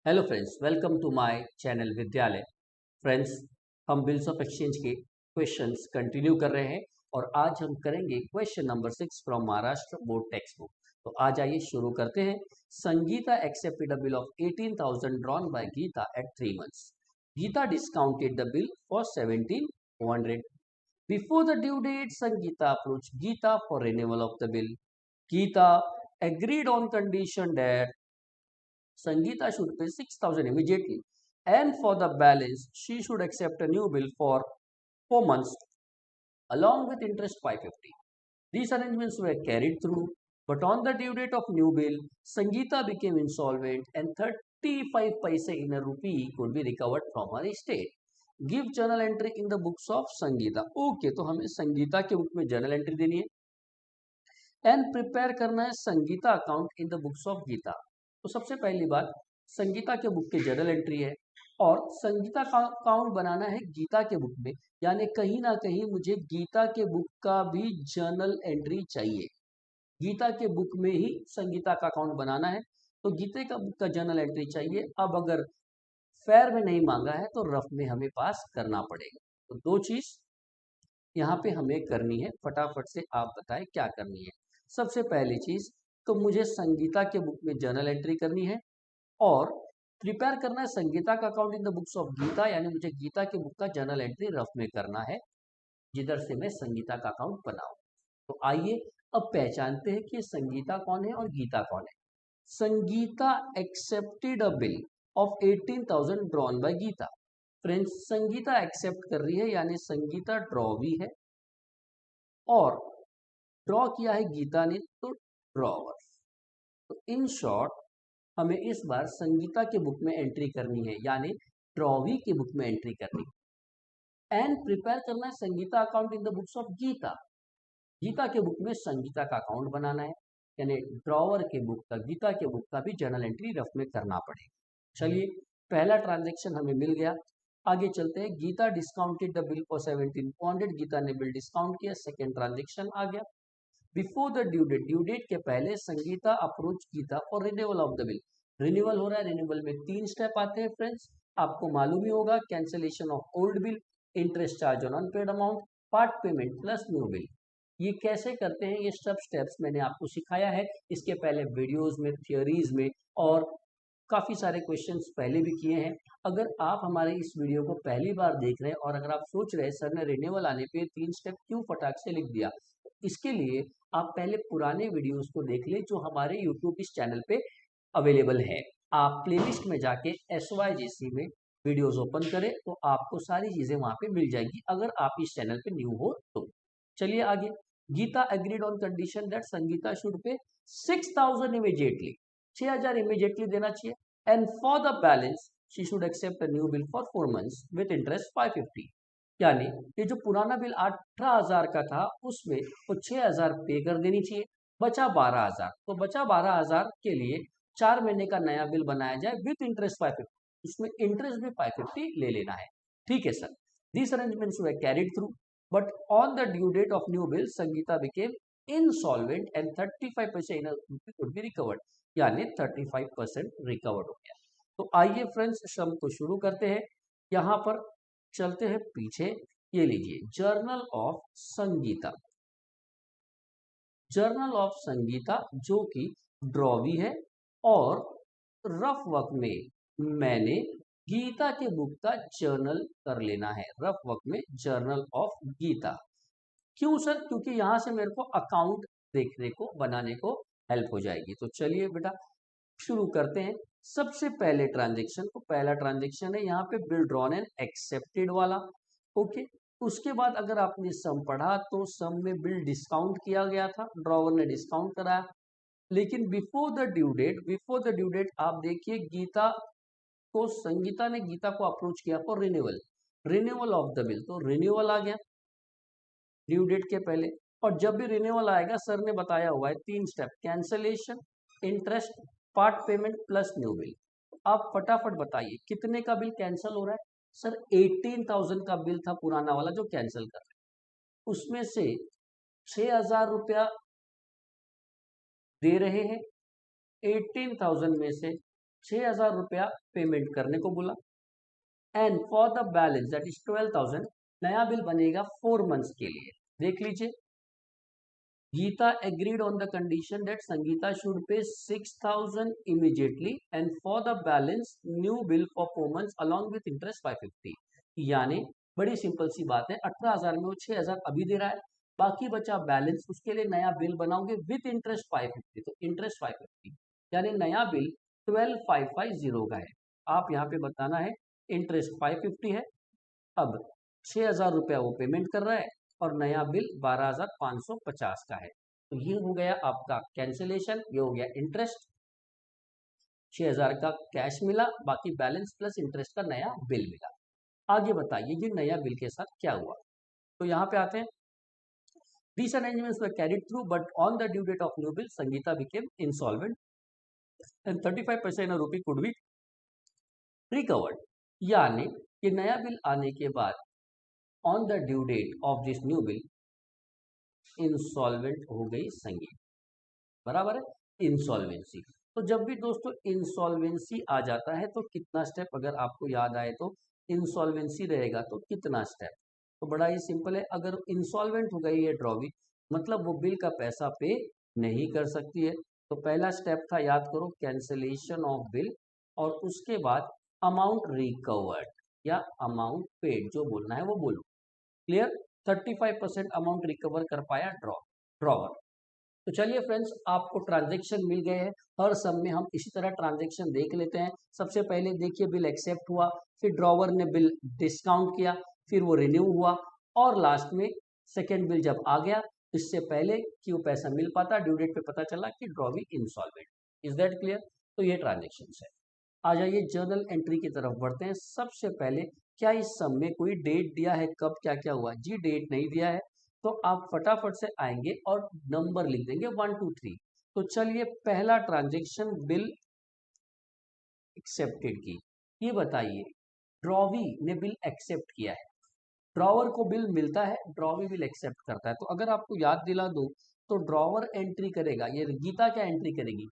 Hello friends, welcome to my channel Vidyalaya. Friends, हम bills of exchange के questions continue कर रहे हैं और आज हम करेंगे question number 6 from Maharashtra board text book. तो आज आइए शुरू करते हैं। Sangeeta accepted the bill of 18,000 drawn by Geeta at 3 months. Geeta discounted the bill for 1700. Before the due date, Sangeeta approached Geeta for renewal of the bill. Geeta agreed on condition that Sangeeta should pay 6,000 immediately, and for the balance, she should accept a new bill for 4 months along with interest 550. These arrangements were carried through, but on the due date of new bill, Sangeeta became insolvent and 35 paise in a rupee could be recovered from her estate. Give journal entry in the books of Sangeeta. Okay, तो हमें संगीता के book में journal entry देनी है and prepare करना है Sangeeta account in the books of Geeta. तो सबसे पहली बात, संगीता के बुक की जर्नल एंट्री है और संगीता का अकाउंट बनाना है गीता के बुक में, यानी कहीं ना कहीं मुझे गीता के बुक का भी जर्नल एंट्री चाहिए। गीता के बुक में ही संगीता का अकाउंट बनाना है, तो गीता का बुक का जर्नल एंट्री चाहिए। अब अगर फेयर में नहीं मांगा है तो रफ में हमें पास करना पड़ेगा। तो दो चीज यहाँ पे हमें करनी है, फटाफट से आप बताएं क्या करनी है। सबसे पहली चीज, तो मुझे संगीता के बुक में जर्नल एंट्री करनी है और प्रिपेयर करना है संगीता का account in the books of Geeta, यानी मुझे गीता के बुक का जर्नल एंट्री रफ में करना है जिधर से मैं संगीता का अकाउंट बनाऊं। तो आइए अब पहचानते हैं कि संगीता कौन है और गीता कौन है। Sangeeta accepted a bill of 18,000 drawn by Geeta. Friends, Sangeeta accept कर रही है यानी संगीता ड्रॉ भी है और ड्रॉ किया है गीता ने, तो ड्रॉवर। तो इन शॉर्ट हमें इस बार संगीता के बुक में एंट्री करनी है, यानी ड्रॉवी के बुक में एंट्री करनी है एंड प्रिपेयर करना है Sangeeta account in the books of Geeta. Geeta के बुक में संगीता का अकाउंट बनाना है, यानी ड्रॉवर के बुक का, गीता के बुक का भी जर्नल एंट्री रफ में करना पड़ेगा। चलिए, पहला ट्रांजेक्शन हमें मिल गया। आगे चलते हैं। Geeta discounted the bill for 1700, Geeta ने बिल डिस्काउंट किया। सेकेंड ट्रांजेक्शन आ गया। बिफोर द ड्यू डेट के पहले Sangeeta approach Geeta for renewal of the bill. Renewal हो रहा है, रिन्यूअल में 3 स्टेप आते हैं फ्रेंड्स, आपको मालूम ही होगा। Cancellation of old bill, interest charge on unpaid amount, part payment plus new bill. ये कैसे करते हैं, ये सब स्टेप्स मैंने आपको सिखाया है इसके पहले वीडियोस में, थियोरीज में, और काफ़ी सारे क्वेश्चंस पहले भी किए हैं। अगर आप हमारे इस वीडियो को पहली बार देख रहे हैं और अगर आप सोच रहे हैं सर ने रिन्यूअल आने पे 3 स्टेप क्यों फटाक से लिख दिया, इसके लिए आप पहले पुराने वीडियोस को देख लें जो हमारे यूट्यूब इस चैनल पे अवेलेबल है। आप प्लेलिस्ट में जाके SYGC में वीडियोस ओपन करें तो आपको सारी चीज़ें वहाँ पे मिल जाएगी अगर आप इस चैनल पे न्यू हो तो। चलिए आगे। Geeta agreed on condition that Sangeeta should pay 6,000 immediately, 6,000 immediately देना चाहिए and for the balance she should accept a new bill for 4 months with interest 550। यानी ये जो पुराना बिल 18,000 का था उसमें वो 6,000 पे कर देनी चाहिए, बचा 12,000। तो बचा 12,000 के लिए 4 महीने का नया बिल बनाया जाए विथ इंटरेस्ट 550, उसमें इंटरेस्ट भी 550 ले लेना है। ठीक है sir. This arrangements were carried through, but on the due date of new bill Sangeeta became insolvent and 35 पैसे in rupee could be recovered, यानी 35% रिकवर्ड हो गया। तो आइए फ्रेंड्स, सम को शुरू करते हैं। यहाँ पर चलते हैं पीछे। ये लीजिए, journal of Sangeeta. Journal of Sangeeta जो कि ड्रॉवी है और रफ वर्क में मैंने गीता के बुक का जर्नल कर लेना है। रफ वर्क में जर्नल ऑफ गीता। क्यों सर? क्योंकि यहां से मेरे को अकाउंट देखने को, बनाने को हेल्प हो जाएगी। तो चलिए बेटा शुरू करते हैं। सबसे पहले ट्रांजेक्शन को, पहला ट्रांजेक्शन है यहाँ पे बिल ड्रॉन एंड एक्सेप्टेड वाला। ओके, उसके बाद अगर आपने सम पढ़ा तो सम में बिल डिस्काउंट किया गया था, ड्रॉवर ने डिस्काउंट कराया। लेकिन before the due date, before the due date आप देखिए गीता को, संगीता ने गीता को अप्रोच किया for renewal, renewal of the bill. तो रिन्यूअल आ गया ड्यू डेट के पहले। और जब भी रिन्यूअल आएगा सर ने बताया हुआ है 3 step, cancellation, interest, part payment plus new bill. आप फटाफट बताइए कितने का बिल कैंसिल हो रहा है। सर 18,000 का बिल था पुराना वाला जो कैंसिल कर रहे हैं, उसमें से 6,000 रुपया दे रहे हैं। 18,000 में से ₹6000 पेमेंट करने को बोला, and for the balance that is 12,000 नया बिल बनेगा 4 मंथ्स के लिए। देख लीजिए, Gita agreed on the condition that Sangeeta should pay 6,000 immediately and for the balance new bill for 4 months along with interest 550। यानी बड़ी सिंपल सी बात है, 18,000 में वो 6,000 अभी दे रहा है, बाकी बचा बैलेंस, उसके लिए नया बिल बनाओगे विथ इंटरेस्ट 550, तो इंटरेस्ट 550 यानी नया बिल 12,550 का है। आप यहाँ पे बताना है इंटरेस्ट 550 है, अब 6,000 वो पेमेंट कर रहा है और नया बिल 12,550 का है। तो ये हो गया आपका कैंसिलेशन, ये हो गया इंटरेस्ट, 6,000 का कैश मिला, बाकी बैलेंस प्लस इंटरेस्ट का नया बिल मिला। आगे बताइए ये नया बिल के साथ क्या हुआ। तो यहाँ पे आते हैं, these arrangements were carried through but on the due date of new bill Sangeeta became insolvent and 35% of rupee could be recovered। यानी ये नया बिल आने के बाद on the due date of this new bill insolvent हो गई संगीत, बराबर है, इंसॉल्वेंसी। तो जब भी दोस्तों इंसॉल्वेंसी आ जाता है तो कितना स्टेप, अगर आपको याद आए तो इंसॉल्वेंसी रहेगा तो कितना स्टेप, तो बड़ा ही सिंपल है, अगर इंसॉल्वेंट हो गई है ड्रॉवी मतलब वो बिल का पैसा पे नहीं कर सकती है, तो पहला स्टेप था, याद करो, कैंसिलेशन ऑफ बिल, और उसके बाद अमाउंट रिकवर्ड या अमाउंट पेड, जो बोलना है वो बोलो। क्लियर, 35% अमाउंट रिकवर कर पाया ड्रॉवर। तो चलिए फ्रेंड्स, आपको ट्रांजैक्शन मिल गए हैं, हर सम में हम इसी तरह ट्रांजैक्शन देख लेते हैं। सबसे पहले देखिए बिल एक्सेप्ट हुआ, फिर ड्रॉवर ने बिल डिस्काउंट किया, फिर वो रिन्यू हुआ, और लास्ट में सेकेंड बिल जब आ गया, इससे पहले कि वो पैसा मिल पाता, ड्यू डेट पे पता चला कि drawee insolvent. Is that clear? तो ये ट्रांजेक्शन है। आ जाइए जर्नल एंट्री की तरफ बढ़ते हैं। सबसे पहले क्या इस सम में कोई डेट दिया है, कब क्या क्या हुआ? जी डेट नहीं दिया है, तो आप फटाफट से आएंगे और नंबर लिख देंगे 1 2 3। तो चलिए पहला ट्रांजेक्शन बिल एक्सेप्टेड की, ये बताइए ड्रॉवी ने बिल एक्सेप्ट किया है, ड्रॉवर को बिल मिलता है, ड्रॉवी बिल एक्सेप्ट करता है। तो अगर आपको याद दिला दूं तो ड्रॉवर एंट्री करेगा, ये गीता क्या एंट्री करेगी?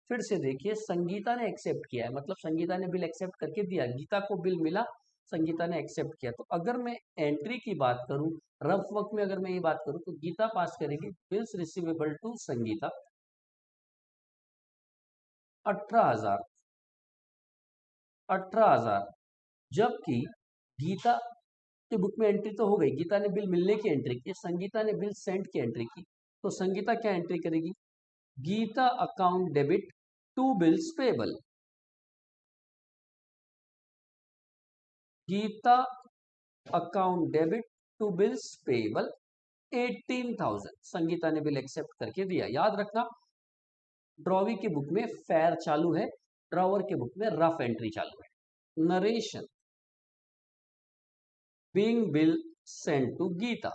फिर से देखिए, संगीता ने एक्सेप्ट किया है, मतलब संगीता ने बिल एक्सेप्ट करके दिया, गीता को बिल मिला, संगीता ने एक्सेप्ट किया। तो अगर मैं एंट्री की बात करूं, रफ वर्क में अगर मैं ये बात करूं, तो गीता पास करेगी बिल्स रिसीवेबल टू संगीता 18,000, 18,000, जबकि गीता की बुक में एंट्री तो हो गई, गीता ने बिल मिलने की एंट्री की, संगीता ने बिल सेंड की एंट्री की। तो संगीता क्या एंट्री करेगी? Geeta account debit to bills payable, Geeta account debit to bills payable 18,000, Sangeeta ने बिल एक्सेप्ट करके दिया। याद रखना, ड्रॉवी की बुक में फेयर चालू है, ड्रॉवर के बुक में रफ एंट्री चालू है। Narration being bill send to Geeta,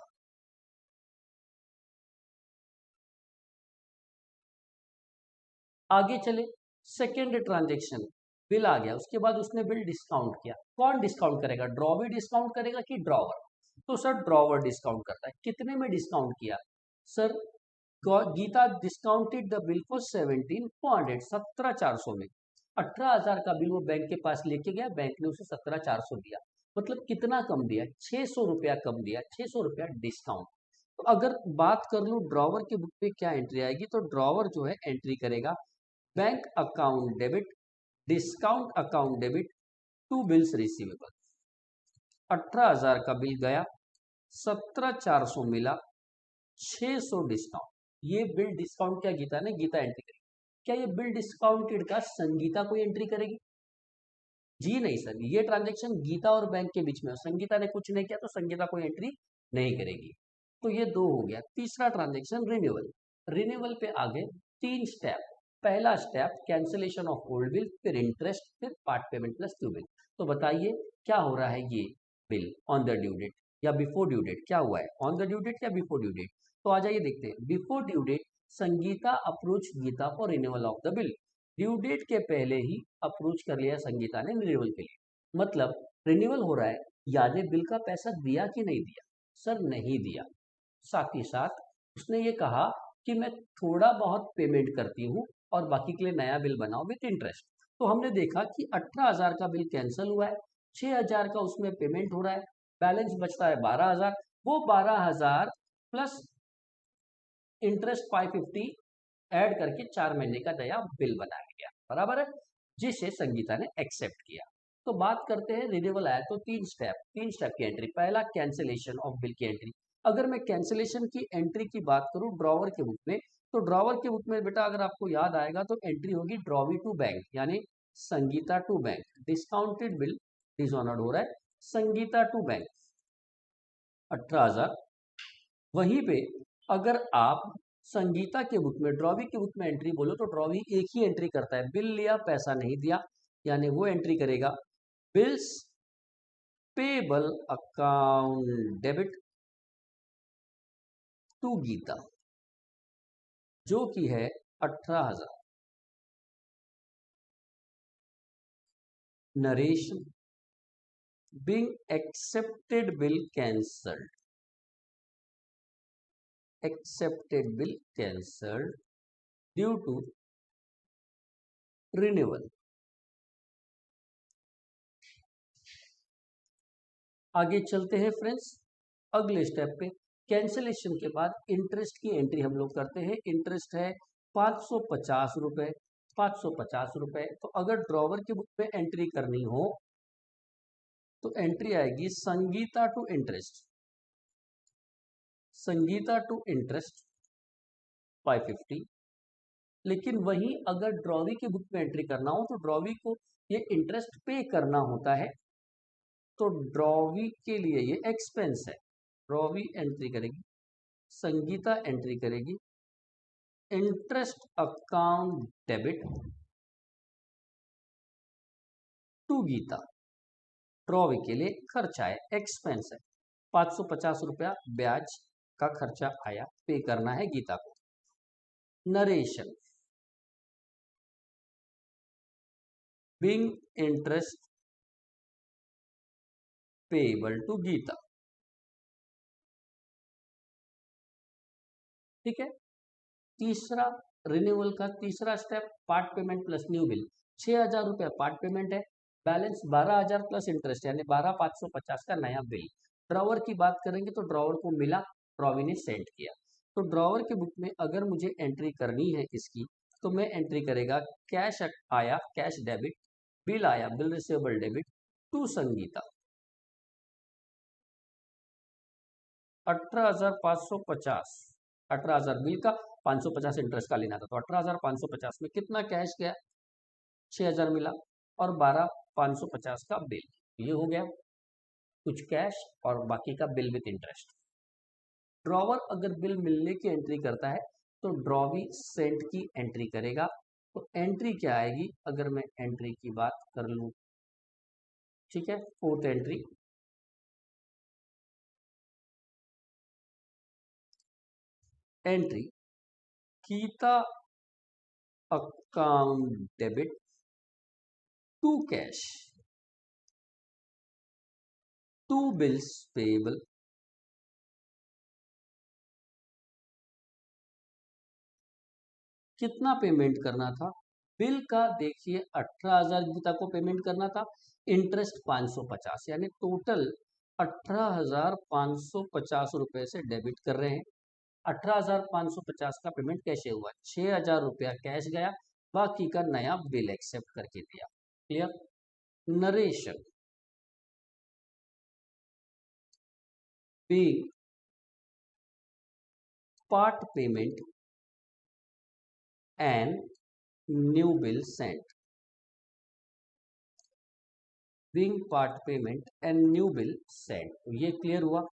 आगे चले, सेकेंड ट्रांजेक्शन, बिल आ गया, उसके बाद उसने बिल डिस्काउंट किया। कौन डिस्काउंट करेगा? ड्रॉवी डिस्काउंट करेगा कि ड्रॉवर? तो सर ड्रॉवर डिस्काउंट करता है। कितने में डिस्काउंट किया? Sir Geeta discounted the bill for 17,400, 17,400 में 18,000 का बिल वो बैंक के पास लेके गया, बैंक ने उसे 17,400 दिया, मतलब कितना कम दिया? 600 रुपया कम दिया, 600 रुपया डिस्काउंट। तो अगर बात कर लूं ड्रॉवर के बुक पे क्या एंट्री आएगी, तो ड्रॉवर जो है एंट्री करेगा bank account debit discount account debit to bills receivable, 18,000 का बिल गया, 17,400 मिला, 600 डिस्काउंट। ये बिल डिस्काउंट क्या गीता ने, गीता एंट्री करेगी। क्या ये बिल डिस्काउंटेड का संगीता कोई एंट्री करेगी? जी नहीं सर, ये ट्रांजेक्शन गीता और बैंक के बीच में, संगीता ने कुछ नहीं किया तो संगीता कोई एंट्री नहीं करेगी। तो ये दो हो गया। तीसरा ट्रांजेक्शन रिन्यूअल, रिन्यूअल पे आ गए 3 स्टेप। पहला step cancellation of old bill, फिर इंटरेस्ट, फिर part payment plus due bill. तो बताइए क्या हो रहा है, ये bill on the due date या बिफोर ड्यू डेट, क्या हुआ है, ऑन द ड्यू डेट या बिफोर ड्यू डेट? तो आ जाइए देखते हैं। Before due date Sangeeta approach Geeta for renewal of the bill, due date के पहले ही अप्रोच कर लिया संगीता ने रिन्यूअल के लिए, मतलब रिन्यूअल हो रहा है, यानी बिल का पैसा दिया कि नहीं दिया? सर नहीं दिया। साथ ही साथ उसने ये कहा कि मैं थोड़ा बहुत पेमेंट करती हूँ और बाकी के लिए नया बिल बनाओ विथ इंटरेस्ट। तो हमने देखा कि 18,000 का बिल कैंसिल हुआ है, 6,000 का उसमें पेमेंट हो रहा है, बैलेंस बचता है 12,000। वो 12,000 प्लस इंटरेस्ट 550 ऐड करके 4 महीने का नया बिल बनाया गया, बराबर है, जिसे संगीता ने एक्सेप्ट किया। तो बात करते हैं रिन्यूअल आया तो तीन स्टेप की एंट्री। पहला कैंसिलेशन ऑफ बिल की एंट्री। अगर मैं कैंसिलेशन की एंट्री की बात करूं ड्रॉवर के बुक में, तो ड्रॉवर के बुक में बेटा अगर आपको याद आएगा तो एंट्री होगी ड्रॉवी टू बैंक, यानी Sangeeta to bank. Discounted bill dishonoured हो रहा है, संगीता टू बैंक 18,000। वहीं पे अगर आप संगीता के बुक में ड्रॉवी के बुक में एंट्री बोलो तो ड्रॉवी एक ही एंट्री करता है, बिल लिया पैसा नहीं दिया, यानी वो एंट्री करेगा bills payable account debit to Geeta, जो कि है 18,000। Narration being accepted bill cancelled, accepted bill cancelled due to renewal। आगे चलते हैं फ्रेंड्स अगले स्टेप पे। कैंसिलेशन के बाद इंटरेस्ट की एंट्री हम लोग करते हैं। इंटरेस्ट है 550 रुपए, 550 रुपए। तो अगर ड्रॉवर की बुक में एंट्री करनी हो तो एंट्री आएगी Sangeeta to interest, Sangeeta to interest 550। लेकिन वहीं अगर ड्रॉवी की बुक में एंट्री करना हो तो ड्रॉवी को ये इंटरेस्ट पे करना होता है, तो ड्रॉवी के लिए ये एक्सपेंस है। ड्रॉवी एंट्री करेगी, संगीता एंट्री करेगी interest account debit to Geeta. Drawee के लिए खर्चा है, एक्सपेंस है, 550 रुपया ब्याज का खर्चा आया, पे करना है गीता को। Narration being interest payable to Geeta, ठीक है। तीसरा रिन्यूअल का तीसरा step part payment plus new bill. 6,000 रुपया पार्ट पेमेंट है, बैलेंस 12,000 प्लस इंटरेस्ट यानी 12,550 का नया बिल। ड्रॉवर की बात करेंगे तो ड्रॉवर को मिला, ड्रॉवी ने सेंड किया। तो ड्रॉवर के बुक में अगर मुझे एंट्री करनी है इसकी, तो मैं एंट्री करेगा कैश आया, कैश डेबिट, बिल आया, bill receivable debit to Sangeeta 18,550। 18,000 bill का, 550 इंटरेस्ट का लेना था, तो 18,550 में कितना कैश गया, 6,000 मिला, और 12,550 का बिल। ये हो गया कुछ कैश और बाकी का बिल विथ इंटरेस्ट। ड्रॉवर अगर बिल मिलने की एंट्री करता है तो ड्रॉवी सेंट की एंट्री करेगा। तो एंट्री क्या आएगी, अगर मैं एंट्री की बात कर लूं, ठीक है, fourth entry Geeta account debit to cash to bills payable कितना पेमेंट करना था, बिल का देखिए 18,000 गीता को पेमेंट करना था, इंटरेस्ट 550, यानी टोटल 18,550 रुपए से डेबिट कर रहे हैं। 18,550 का पेमेंट कैसे हुआ, 6,000 रुपया कैश गया, बाकी का नया बिल एक्सेप्ट करके दिया। Clear. Narration being part payment and new bill sent, being part payment and new bill sent। तो ये क्लियर हुआ।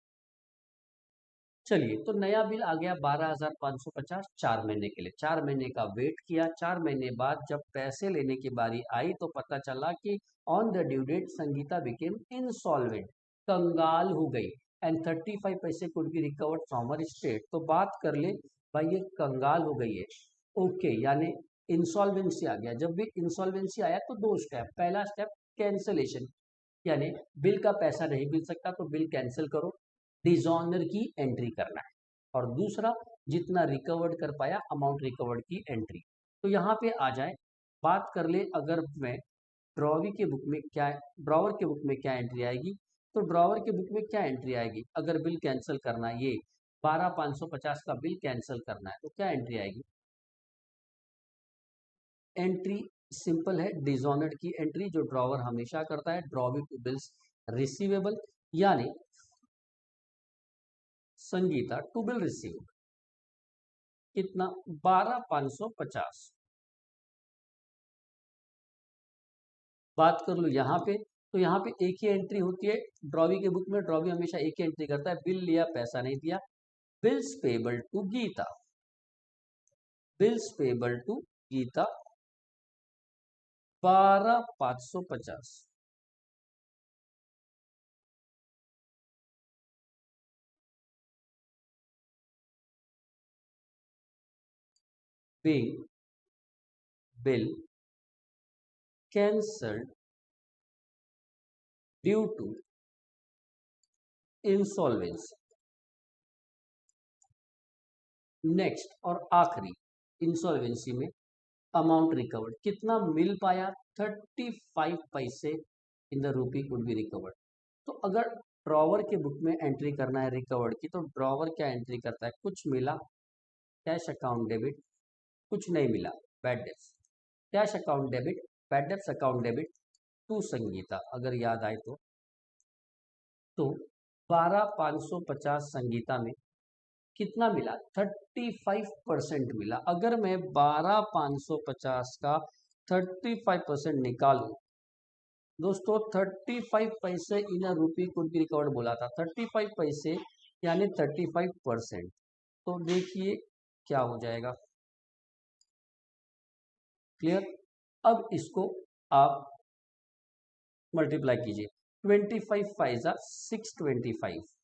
चलिए, तो नया बिल आ गया 12,550 4 महीने के लिए। 4 महीने का वेट किया, 4 महीने बाद जब पैसे लेने की बारी आई तो पता चला कि on the due date Sangeeta became insolvent, कंगाल हो गई, एंड 35 पैसे could be recovered from her state. तो बात कर ले भाई, ये कंगाल हो गई है, ओके, यानी इंसॉल्वेंसी आ गया। जब भी इंसॉल्वेंसी आया तो दो स्टेप, पहला स्टेप कैंसिलेशन, यानी बिल का पैसा नहीं मिल सकता तो बिल कैंसिल करो, डिसऑनर की एंट्री करना है, और दूसरा जितना रिकवर्ड कर पाया अमाउंट रिकवर्ड की एंट्री। तो यहाँ पे आ जाए बात कर ले अगर मैं ड्रॉवी के बुक में क्या ड्रॉवर के बुक में क्या एंट्री आएगी, तो ड्रॉवर के बुक में क्या एंट्री आएगी, अगर बिल कैंसिल करना है, ये 12,550 का बिल कैंसिल करना है तो क्या एंट्री आएगी। एंट्री सिंपल है, डिसऑनर्ड की एंट्री जो ड्रॉवर हमेशा करता है, ड्रॉवी टू बिल्स रिसीवेबल, यानी संगीता टू बिल रिसीव कितना 12,550। बात कर लो यहाँ पे, तो यहाँ पे एक ही एंट्री होती है ड्रॉवी के बुक में, ड्रॉवी हमेशा एक ही एंट्री करता है, बिल लिया पैसा नहीं दिया, bills payable to Geeta, bills payable to Geeta 12,550। Paying bill cancelled due to insolvency. Next और आखिरी, इंसॉल्वेंसी में अमाउंट रिकवर्ड कितना मिल पाया, 35 पैसे in the rupee could be recovered. तो अगर ड्रॉवर के बुक में एंट्री करना है रिकवर्ड की, तो ड्रॉवर क्या एंट्री करता है, कुछ मिला कैश अकाउंट डेबिट, कुछ नहीं मिला bad debts, cash account debit, bad debts account debit to Sangeeta, अगर याद आए तो 12,550 संगीता में कितना मिला, 35% मिला। अगर मैं 12,550 का 35% निकालू दोस्तों, 35 पैसे इन अ रूपी कुड बी रिकवर्ड बोला था, 35 पैसे यानी 35%। तो देखिए क्या हो जाएगा, क्लियर। अब इसको आप मल्टीप्लाई कीजिए, 25 फाइजा 625,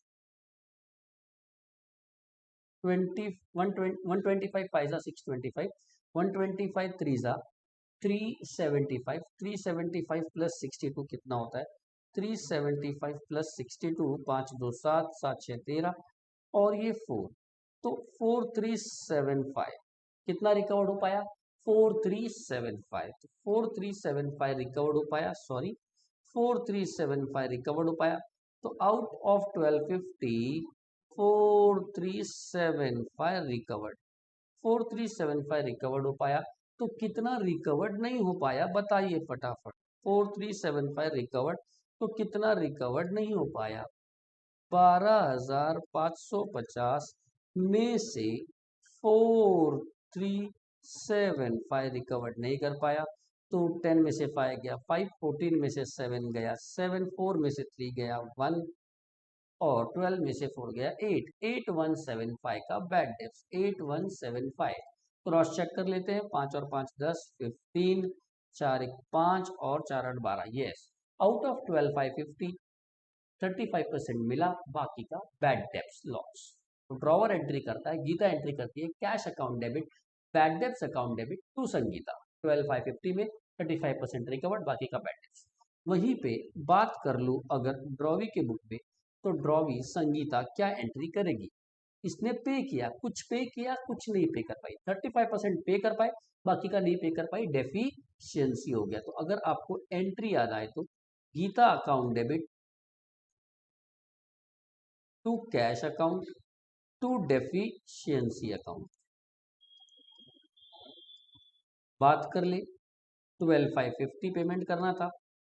125 फाइजा 625, 125 थ्रीजा 375, 375 प्लस 62 कितना होता है, 375 प्लस 62, 5 2 7, 7 6 13 और ये 4, तो 4375 कितना रिकवर्ड हो पाया, 4375, तो 4375 रिकवर्ड हो पाया, सॉरी 4375 रिकवर्ड हो पाया। तो आउट ऑफ 1250 4375 रिकवर्ड, 4375 रिकवर्ड हो पाया। तो कितना रिकवर्ड नहीं हो पाया बताइए फटाफट, 4375 रिकवर्ड, तो कितना रिकवर्ड नहीं हो पाया, 12,550 में से 4375 रिकवर्ड नहीं कर पाया, तो 10 में से 5 गया 5, 14 में से 7 गया 7, 4 में से 3 गया 1 और 12 में से 4 गया 8, 8175 का बैड डेब्ट्स, 8175। क्रॉस चेक कर लेते हैं, 5 और 5 10, 15, 4 1 5 और 4 8 12, यस आउट ऑफ 12,550 35% मिला, बाकी का बैड डेब्ट्स लॉस। तो ड्रॉवर एंट्री करता है, गीता एंट्री करती है cash account debit, bad debts account debit to Sangeeta, 12,550 में 35% रिकवर्ड, बाकी का बैड डेब्ट्स। वहीं पे बात कर लूं अगर ड्रॉवी के बुक में, तो ड्रॉवी संगीता क्या एंट्री करेगी, इसने पे किया, कुछ पे किया कुछ नहीं पे कर पाई, 35% पे कर पाए, बाकी का नहीं पे कर पाई, डेफिशिएंसी हो गया। तो अगर आपको एंट्री याद आए तो Geeta account debit to cash account to deficiency account. बात कर ले 12,550 पेमेंट करना था,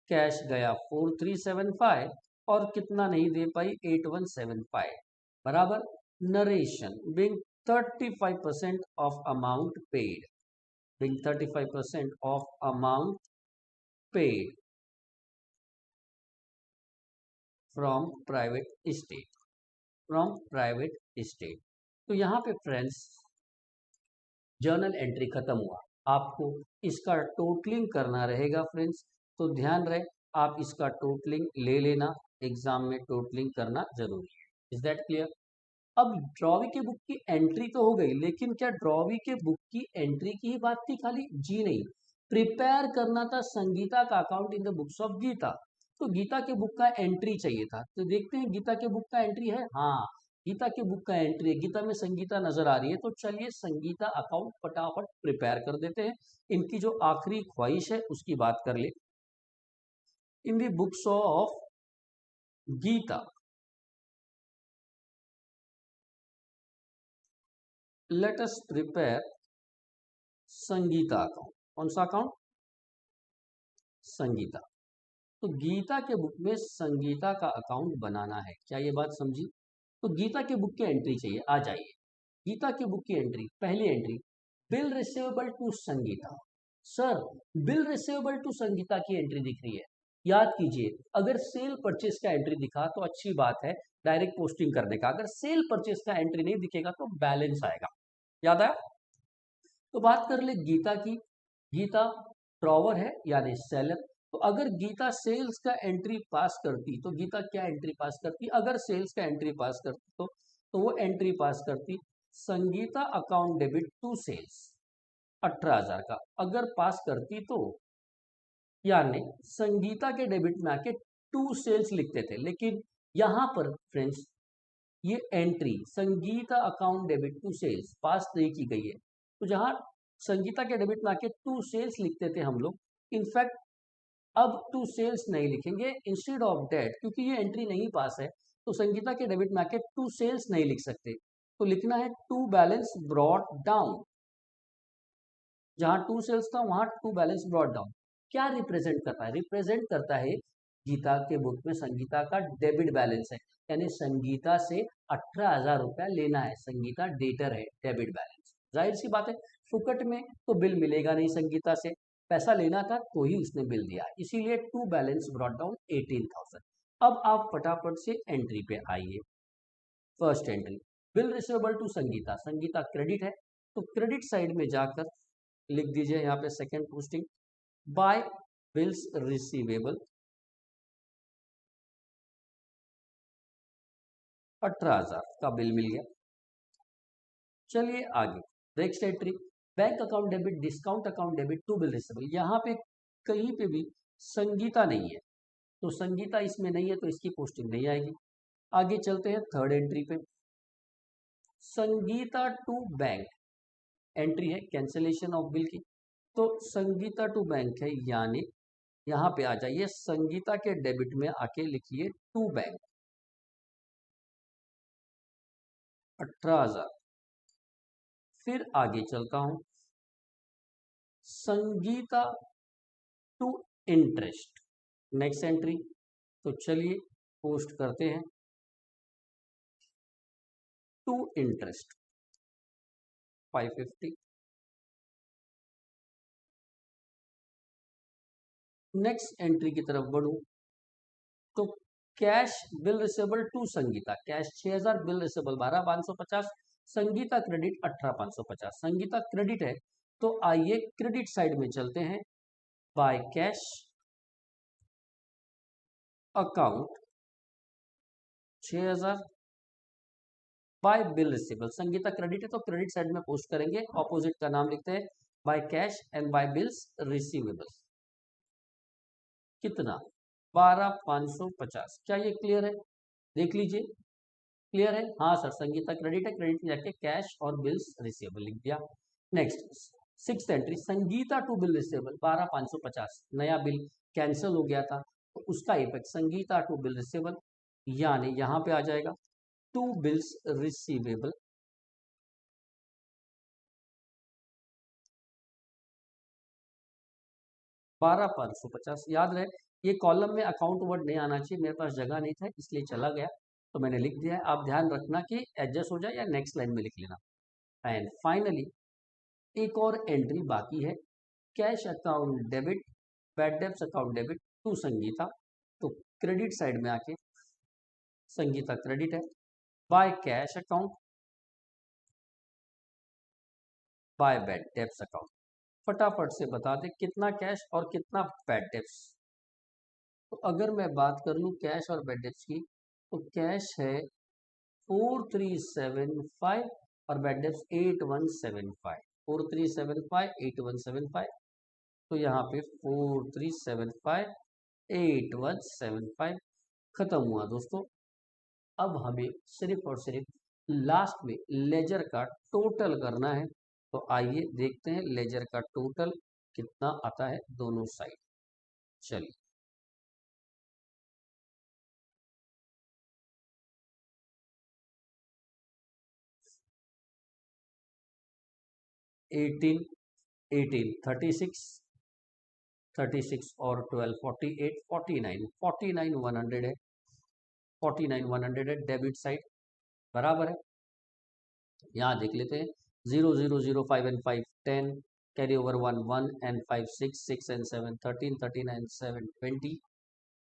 कैश गया 4375 और कितना नहीं दे पाई 8175, बराबर narration being 35% of amount paid, being 35% of amount paid from private state, from private state. तो यहाँ पे फ्रेंड्स जर्नल एंट्री खत्म हुआ, आपको इसका टोटलिंग करना रहेगा फ्रेंड्स, तो ध्यान रहे आप इसका टोटलिंग ले लेना, एग्जाम में टोटलिंग करना जरूरी है, इज दैट क्लियर। अब ड्रॉवी के बुक की एंट्री तो हो गई, लेकिन क्या ड्रॉवी के बुक की एंट्री की ही बात थी खाली, जी नहीं, प्रिपेयर करना था संगीता का account in the books of Geeta. तो गीता के बुक का एंट्री चाहिए था, तो देखते हैं गीता के बुक का एंट्री है, हाँ गीता की बुक का एंट्री है, गीता में संगीता नजर आ रही है, तो चलिए संगीता अकाउंट फटाफट प्रिपेयर कर देते हैं। इनकी जो आखिरी ख्वाहिश है उसकी बात कर ले। In the books of Geeta let us prepare Sangeeta account. कौन सा अकाउंट? संगीता। तो गीता के बुक में संगीता का अकाउंट बनाना है, क्या ये बात समझी? तो गीता के बुक की एंट्री चाहिए, आ जाइए। गीता की बुक की एंट्री, पहली entry, bill receivable to Sangeeta. Sir, bill receivable to Sangeeta की एंट्री दिख रही है। याद कीजिए, अगर सेल परचेस का एंट्री दिखा तो अच्छी बात है डायरेक्ट पोस्टिंग करने का, अगर सेल परचेस का एंट्री नहीं दिखेगा तो बैलेंस आएगा। याद आया? तो बात कर ले गीता की। गीता ड्रॉवर है यानी सेलर। तो अगर गीता सेल्स का एंट्री पास करती तो गीता क्या एंट्री पास करती? अगर सेल्स का एंट्री पास करती तो वो एंट्री पास करती Sangeeta account debit to sales 18,000 का। अगर पास करती तो यानी संगीता के डेबिट में आके टू सेल्स लिखते थे, लेकिन यहां पर फ्रेंड्स ये entry Sangeeta account debit to sales pass नहीं की गई है। तो जहां संगीता के डेबिट में आके टू सेल्स लिखते थे हम लोग, इनफैक्ट अब टू सेल्स नहीं लिखेंगे, इंस्टेड ऑफ डेट, क्योंकि ये एंट्री नहीं पास है तो संगीता के डेबिट में आके टू सेल्स नहीं लिख सकते, तो लिखना है टू बैलेंस ब्रॉट डाउन। जहां टू सेल्स था वहां टू बैलेंस ब्रॉट डाउन। क्या रिप्रेजेंट करता है? रिप्रेजेंट करता है गीता के बुक में संगीता का डेबिट बैलेंस है, यानी संगीता से 18,000 रुपया लेना है। संगीता डेटर है, डेबिट बैलेंस। जाहिर सी बात है, फुकट में तो बिल मिलेगा नहीं, संगीता से पैसा लेना था तो ही उसने बिल दिया, इसीलिए टू बैलेंस ब्रॉट डाउन 18,000। अब आप फटाफट से एंट्री पे आइए। First entry, bill receivable to Sangeeta. Sangeeta credit है तो क्रेडिट साइड में जाकर लिख दीजिए यहाँ पे second posting, by bills receivable 18,000 का बिल मिल गया। चलिए आगे, next entry, bank account debit discount account debit to bill receivable. यहाँ पे कहीं पे भी संगीता नहीं है, तो संगीता इसमें नहीं है तो इसकी पोस्टिंग नहीं आएगी। आगे चलते हैं थर्ड एंट्री पे, संगीता टू बैंक। एंट्री है कैंसिलेशन ऑफ बिल की, तो संगीता टू बैंक है, यानी यहाँ पे आ जाइए, संगीता के डेबिट में आके लिखिए टू बैंक 18,000। फिर आगे चलता हूं, Sangeeta to interest, next entry. तो चलिए पोस्ट करते हैं टू इंटरेस्ट 550। नेक्स्ट एंट्री की तरफ बढ़ूं तो cash bill receivable to Sangeeta, cash 6,000, bill receivable 12,550, Sangeeta credit 18,550। Sangeeta credit है तो आइए क्रेडिट साइड में चलते हैं, by cash account 6,000, by bill receivable. Sangeeta credit है तो क्रेडिट साइड में पोस्ट करेंगे, ऑपोजिट का नाम लिखते हैं by cash and by bills receivable. कितना? 12,550। क्या ये क्लियर है? देख लीजिए, क्लियर है? हाँ सर, संगीता क्रेडिट है, क्रेडिट में जाके कैश और बिल्स रिसीवेबल लिख दिया। Next six entry, Sangeeta to bill receivable 12,550, नया बिल कैंसिल हो गया था तो उसका effect Sangeeta to bill receivable, यानी यहाँ पे आ जाएगा टू बिल्स रिसीवेबल 12,550। याद रहे, ये कॉलम में अकाउंट वर्ड नहीं आना चाहिए, मेरे पास जगह नहीं था इसलिए चला गया, तो मैंने लिख दिया है। आप ध्यान रखना कि एडजस्ट हो जाए या नेक्स्ट लाइन में लिख लेना। एंड फाइनली एक और एंट्री बाकी है, cash account debit bad debts account debit to Sangeeta. तो क्रेडिट साइड में आके संगीता क्रेडिट है, by cash account by bad debts account. फटाफट से बता दें कितना कैश और कितना बैड डेब्ट्स। तो अगर मैं बात कर लूँ कैश और बैड डेब्ट्स की, तो कैश है 4,375 और बैड डेब्ट्स 8,175। 4,375 8,175, तो यहाँ पे 4,375 8,175 खत्म हुआ दोस्तों। अब हमें सिर्फ और सिर्फ लास्ट में लेजर का टोटल करना है। तो आइए देखते हैं लेजर का टोटल कितना आता है दोनों साइड। चलिए, 18, 18, 36, 36 और 12, 48, 49, 49 100 है, 49 100 है डेबिट साइड, बराबर है। यहाँ देख लेते हैं, 0 0 0 5 and 5 10, carry over 1 1 and 5 6 6 and 7 13 13 and 7 20,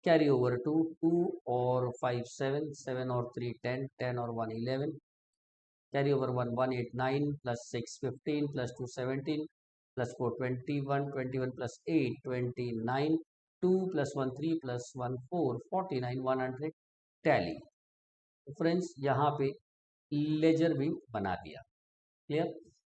carry over 2 2 और 5 7 7 और 3 10 10 और 1 11, carry over 1 1 8 9 plus 6 15 plus 2 17 plus 4 21 21 plus 8 29 2 plus 1 3 plus 1 4 49 100 tally. तो फ्रेंड्स यहाँ पे लेजर भी बना दिया। क्लियर।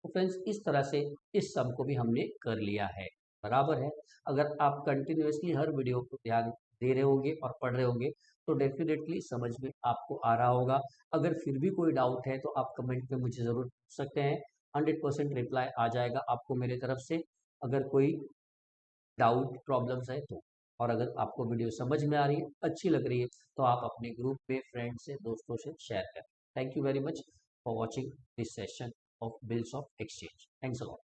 तो फ्रेंड्स इस तरह से इस सम को भी हमने कर लिया है, बराबर है। अगर आप कंटिन्यूसली हर वीडियो को ध्यान दे रहे होंगे और पढ़ रहे होंगे तो डेफिनेटली समझ में आपको आ रहा होगा। अगर फिर भी कोई डाउट है तो आप कमेंट में मुझे ज़रूर पूछ सकते हैं, 100% रिप्लाई आ जाएगा आपको मेरे तरफ से, अगर कोई डाउट प्रॉब्लम्स है तो। और अगर आपको वीडियो समझ में आ रही है, अच्छी लग रही है, तो आप अपने ग्रुप में फ्रेंड्स से दोस्तों से शेयर करें। Thank you very much for watching this session of bills of exchange. Thanks a lot.